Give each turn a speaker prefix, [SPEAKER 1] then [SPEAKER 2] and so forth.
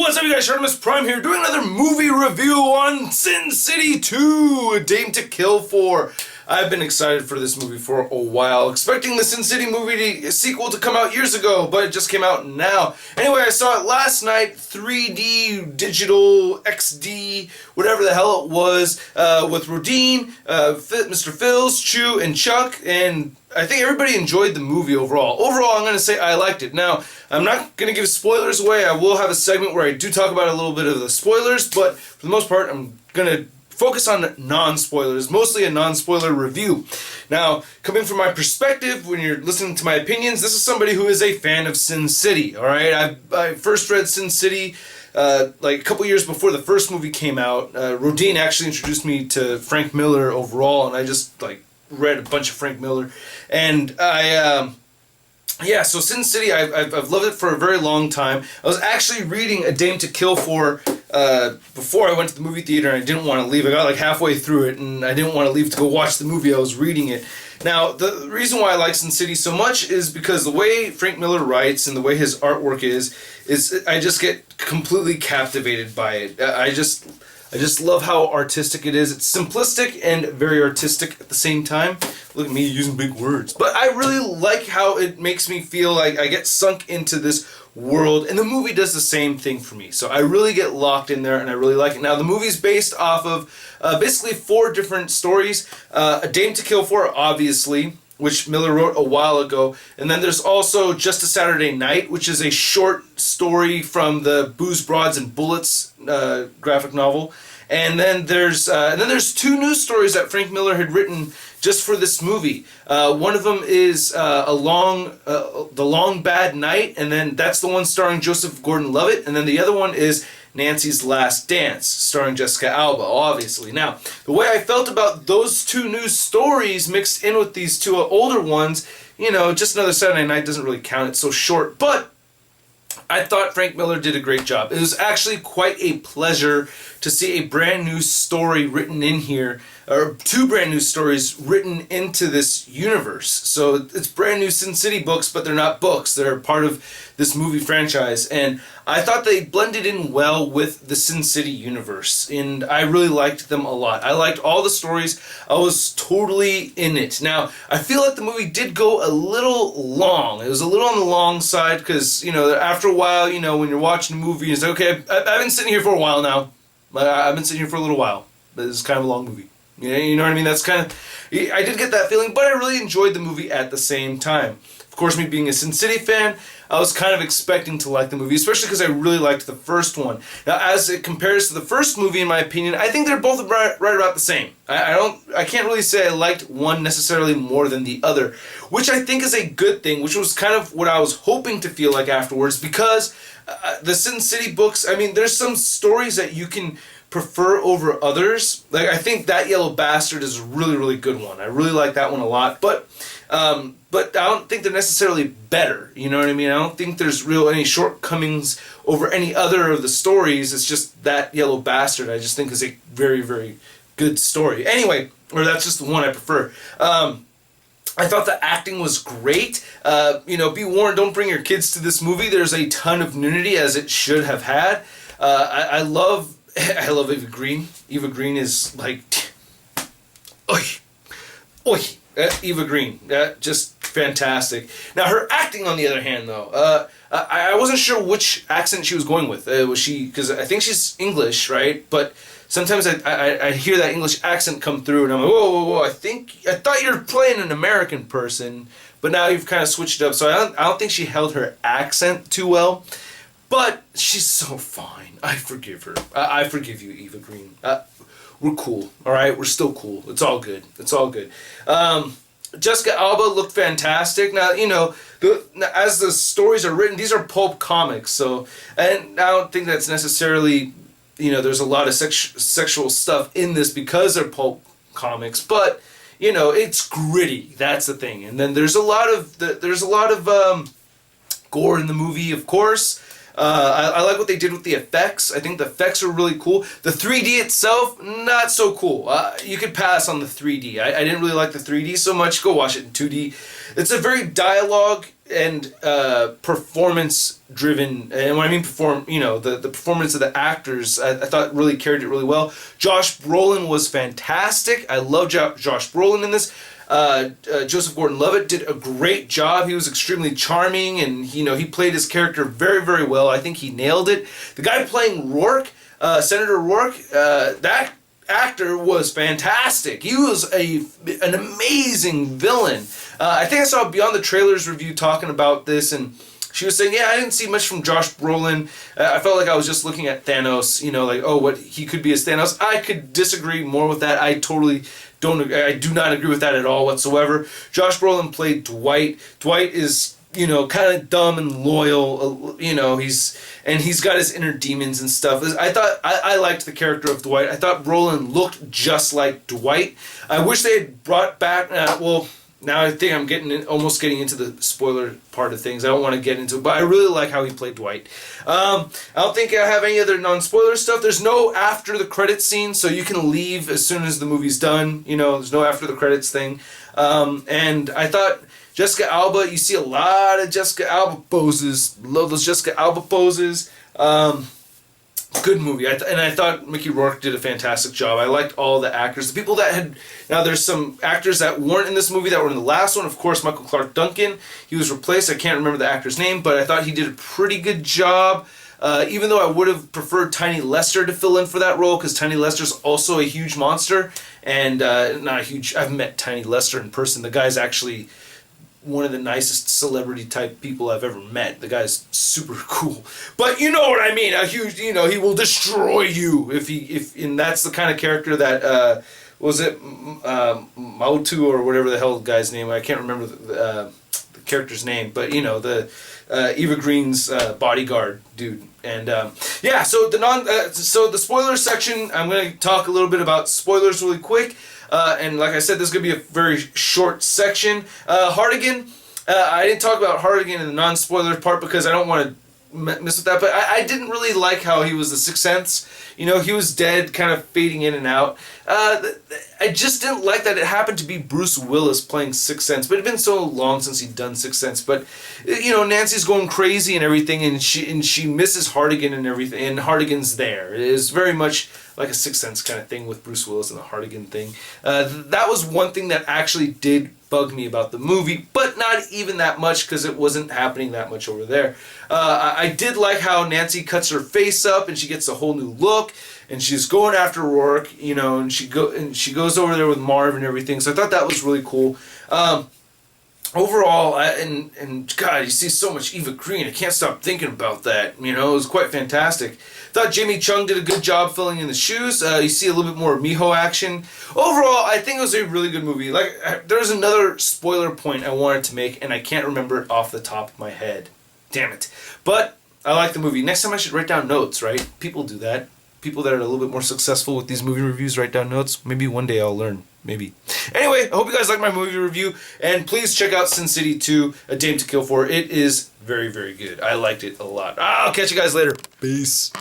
[SPEAKER 1] What's up, you guys? Artemis Prime here, doing another movie review on Sin City 2, A Dame to Kill For. I've been excited for this movie for a while, expecting the Sin City movie sequel to come out years ago, but it just came out now. Anyway, I saw it last night, 3D, digital, XD, whatever the hell it was, with Rodine, Mr. Phils, Chew, and Chuck, and I think everybody enjoyed the movie overall. Overall, I'm going to say I liked it. Now, I'm not going to give spoilers away. I will have a segment where I do talk about a little bit of the spoilers, but for the most part, I'm going to focus on non-spoilers, mostly a non-spoiler review. Now, coming from my perspective, when you're listening to my opinions, this is somebody who is a fan of Sin City, alright? I first read Sin City like a couple years before the first movie came out. Rodine actually introduced me to Frank Miller overall, and I just read a bunch of Frank Miller. And yeah, so Sin City, I've loved it for a very long time. I was actually reading A Dame to Kill For before I went to the movie theater, and I didn't want to leave. I got like halfway through it, and I didn't want to leave to go watch the movie. I was reading it. Now, the reason why I like Sin City so much is because the way Frank Miller writes and the way his artwork is I just get completely captivated by it. I just love how artistic it is. It's simplistic and very artistic at the same time. Look at me using big words. But I really like how it makes me feel like I get sunk into this world, and the movie does the same thing for me. So I really get locked in there, and I really like it. Now, the movie's based off of basically 4 different stories. A Dame to Kill For, obviously, which Miller wrote a while ago. And then there's also Just a Saturday Night, which is a short story from the Booze, Broads, and Bullets graphic novel. And then there's 2 news stories that Frank Miller had written just for this movie. One of them is The Long Bad Night, and then that's the one starring Joseph Gordon-Levitt. And then the other one is Nancy's Last Dance, starring Jessica Alba, obviously. Now, the way I felt about those 2 news stories mixed in with these 2 older ones, you know, Just Another Saturday Night doesn't really count, it's so short, but I thought Frank Miller did a great job. It was actually quite a pleasure to see a brand new story written in here, or 2 brand new stories written into this universe. So it's brand new Sin City books, but they're not books. They're part of this movie franchise. And I thought they blended in well with the Sin City universe, and I really liked them a lot. I liked all the stories. I was totally in it. Now, I feel like the movie did go a little long. It was a little on the long side because, you know, after a while, you know, when you're watching a movie, it's okay, I've been sitting here for a while now. I've been sitting here for a little while, but it's kind of a long movie. You know what I mean? That's kind of... I did get that feeling, but I really enjoyed the movie at the same time. Of course, me being a Sin City fan, I was kind of expecting to like the movie, especially because I really liked the first one. Now, as it compares to the first movie, in my opinion, I think they're both right about the same. I can't really say I liked one necessarily more than the other, which I think is a good thing, which was kind of what I was hoping to feel like afterwards, because the Sin City books, I mean, there's some stories that you can prefer over others. Like, I think That Yellow Bastard is a really, really good one. I really like that one a lot, but I don't think they're necessarily better, you know what I mean? I don't think there's any shortcomings over any other of the stories. It's just That Yellow Bastard I just think is a very, very good story. Anyway, or that's just the one I prefer. I thought the acting was great. You know, be warned, don't bring your kids to this movie. There's a ton of nudity, as it should have had. I love Eva Green. Eva Green is like... Oi! Eva Green. Just fantastic. Now, her acting, on the other hand, though, I wasn't sure which accent she was going with. Was she... Because I think she's English, right? But sometimes I hear that English accent come through, and I'm like, whoa, I thought you were playing an American person, but now you've kind of switched it up. So I don't think she held her accent too well. But she's so fine. I forgive her. I forgive you, Eva Green. We're cool, all right? We're still cool. It's all good. It's all good. Jessica Alba looked fantastic. Now, you know, as the stories are written, these are Pulp Comics. So, and I don't think that's necessarily, you know, there's a lot of sexual stuff in this because they're Pulp Comics. But, you know, it's gritty. That's the thing. And then there's a lot of gore in the movie, of course. I like what they did with the effects. I think the effects are really cool. The 3D itself, not so cool. You could pass on the 3D. I didn't really like the 3D so much. Go watch it in 2D. It's a very dialogue and performance driven, and when I mean the performance of the actors, I thought really carried it really well. Josh Brolin was fantastic. I love Josh Brolin in this. Joseph Gordon-Levitt did a great job. He was extremely charming, and he played his character very, very well. I think he nailed it. The guy playing Rourke, Senator Rourke, that actor was fantastic. He was an amazing villain. I think I saw Beyond the Trailers review talking about this, and she was saying, yeah, I didn't see much from Josh Brolin. I felt like I was just looking at Thanos, like, oh, what he could be as Thanos. I could disagree more with that. I do not agree with that at all whatsoever. Josh Brolin played Dwight. Dwight is, kind of dumb and loyal, he's got his inner demons and stuff. I liked the character of Dwight. I thought Brolin looked just like Dwight. I wish they had brought back, now I think I'm almost getting into the spoiler part of things. I don't want to get into it, but I really like how he played Dwight. I don't think I have any other non-spoiler stuff. There's no after the credits scene, so you can leave as soon as the movie's done. There's no after the credits thing. And I thought Jessica Alba, you see a lot of Jessica Alba poses. Love those Jessica Alba poses. Good movie. I thought Mickey Rourke did a fantastic job. I liked all the actors. The people that now there's some actors that weren't in this movie that were in the last one. Of course, Michael Clark Duncan. He was replaced. I can't remember the actor's name, but I thought he did a pretty good job. Even though I would have preferred Tiny Lester to fill in for that role, because Tiny Lester's also a huge monster. And not a huge... I've met Tiny Lester in person. The guy's actually one of the nicest celebrity type people I've ever met. The guy's super cool. But you know what I mean. A huge, he will destroy you and that's the kind of character that, was it Mautu or whatever the hell the guy's name. I can't remember the character's name, but the Eva Green's bodyguard dude. And so the spoiler section, I'm going to talk a little bit about spoilers really quick. And like I said, this is going to be a very short section. Hartigan, I didn't talk about Hartigan in the non-spoiler part because I don't want to mess with that, but I didn't really like how he was the Sixth Sense. He was dead, kind of fading in and out. I just didn't like that it happened to be Bruce Willis playing Sixth Sense, but it had been so long since he'd done Sixth Sense. But Nancy's going crazy and everything, and she misses Hartigan and everything, and Hartigan's there. It is very much like a Sixth Sense kind of thing with Bruce Willis and the Hartigan thing. That was one thing that actually did bug me about the movie, but not even that much because it wasn't happening that much over there. I did like how Nancy cuts her face up and she gets a whole new look, and she's going after Rourke, and she goes over there with Marv and everything. So I thought that was really cool. Overall, and God, you see so much Eva Green. I can't stop thinking about that. It was quite fantastic. Thought Jamie Chung did a good job filling in the shoes. You see a little bit more Miho action. Overall, I think it was a really good movie. There's another spoiler point I wanted to make, and I can't remember it off the top of my head. Damn it. But I like the movie. Next time I should write down notes, right? People do that. People that are a little bit more successful with these movie reviews write down notes. Maybe one day I'll learn. Maybe. Anyway, I hope you guys like my movie review, and please check out Sin City 2, A Dame to Kill For. It is very, very good. I liked it a lot. I'll catch you guys later. Peace.